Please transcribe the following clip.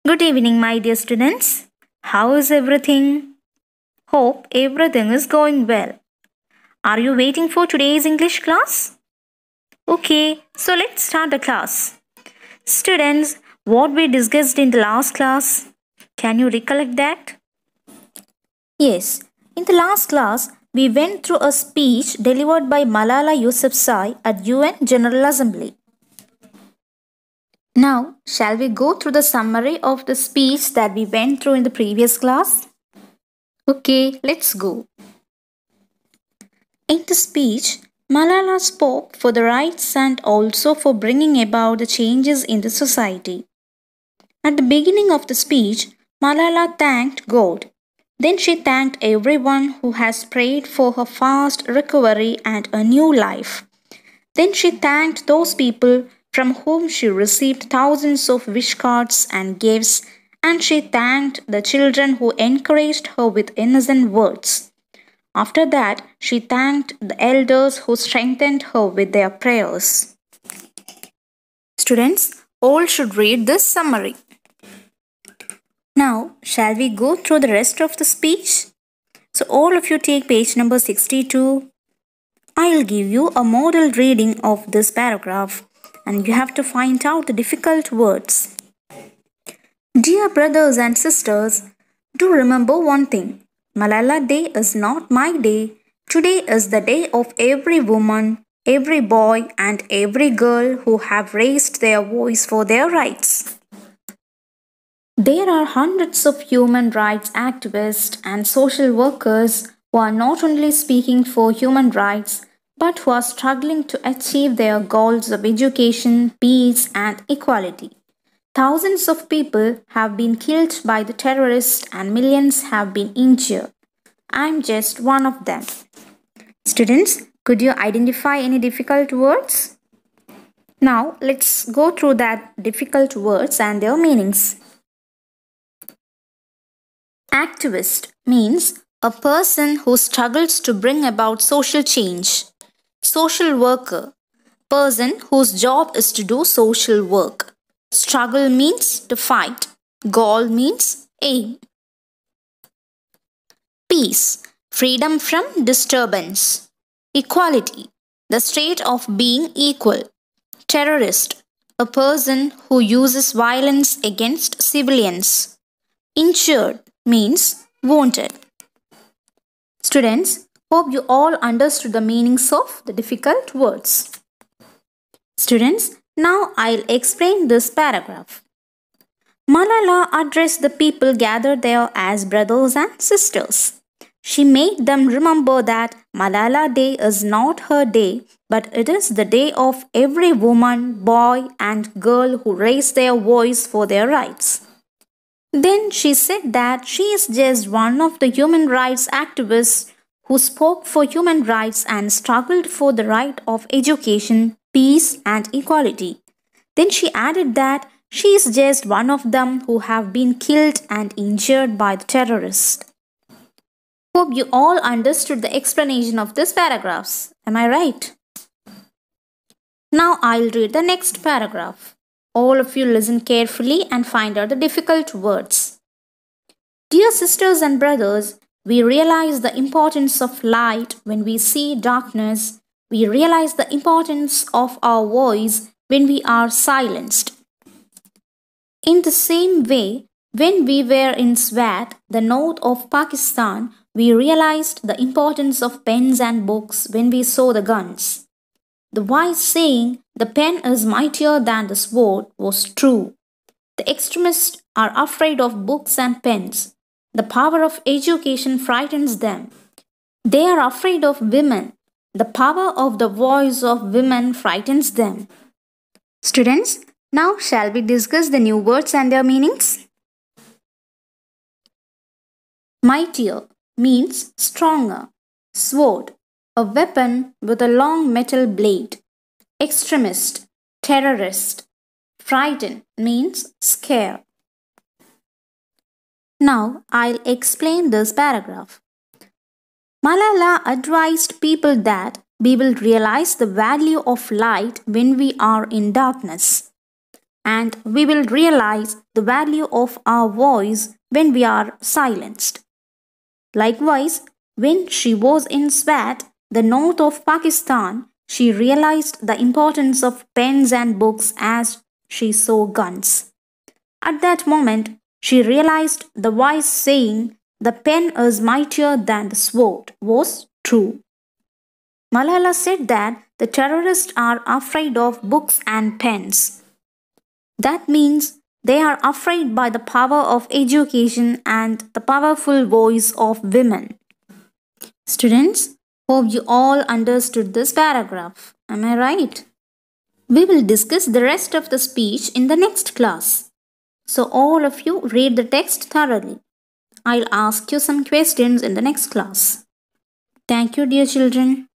Good evening, my dear students. How is everything? Hope everything is going well. Are you waiting for today's English class? Okay, so let's start the class. Students, what we discussed in the last class, can you recollect that? Yes, in the last class, we went through a speech delivered by Malala Yousafzai at UN General Assembly. Now, shall we go through the summary of the speech that we went through in the previous class? Okay, let's go. In the speech, Malala spoke for the rights and also for bringing about the changes in the society. At the beginning of the speech, Malala thanked God. Then she thanked everyone who has prayed for her fast recovery and a new life. Then she thanked those people from whom she received thousands of wish cards and gifts, and she thanked the children who encouraged her with innocent words. After that, she thanked the elders who strengthened her with their prayers. Students, all should read this summary. Now, shall we go through the rest of the speech? So, all of you take page number 62. I'll give you a model reading of this paragraph, and you have to find out the difficult words. Dear brothers and sisters, do remember one thing. Malala Day is not my day. Today is the day of every woman, every boy, and every girl who have raised their voice for their rights. There are hundreds of human rights activists and social workers who are not only speaking for human rights but who are struggling to achieve their goals of education, peace, and equality. Thousands of people have been killed by the terrorists and millions have been injured. I'm just one of them. Students, could you identify any difficult words? Now, let's go through that difficult words and their meanings. Activist means a person who struggles to bring about social change. Social worker, person whose job is to do social work. Struggle means to fight. Goal means aim. Peace, freedom from disturbance. Equality, the state of being equal. Terrorist, a person who uses violence against civilians. Injured means wounded. Students, hope you all understood the meanings of the difficult words. Students, now I'll explain this paragraph. Malala addressed the people gathered there as brothers and sisters. She made them remember that Malala Day is not her day, but it is the day of every woman, boy, and girl who raised their voice for their rights. Then she said that she is just one of the human rights activists who spoke for human rights and struggled for the right of education, peace, and equality. Then she added that she is just one of them who have been killed and injured by the terrorists. Hope you all understood the explanation of this paragraphs. Am I right? Now I'll read the next paragraph. All of you listen carefully and find out the difficult words. Dear sisters and brothers, we realize the importance of light when we see darkness. We realize the importance of our voice when we are silenced. In the same way, when we were in Swat, the north of Pakistan, we realized the importance of pens and books when we saw the guns. The wise saying, the pen is mightier than the sword, was true. The extremists are afraid of books and pens. The power of education frightens them. They are afraid of women. The power of the voice of women frightens them. Students, now shall we discuss the new words and their meanings? Mightier means stronger. Sword, a weapon with a long metal blade. Extremist, terrorist. Frighten means scare. Now I'll explain this paragraph. Malala advised people that we will realize the value of light when we are in darkness. and we will realize the value of our voice when we are silenced. Likewise, when she was in Swat, the north of Pakistan, she realized the importance of pens and books as she saw guns. At that moment, she realized the wise saying, "The pen is mightier than the sword," was true. Malala said that the terrorists are afraid of books and pens. That means they are afraid by the power of education and the powerful voice of women. Students, hope you all understood this paragraph. Am I right? We will discuss the rest of the speech in the next class. So, all of you read the text thoroughly. I'll ask you some questions in the next class. Thank you, dear children.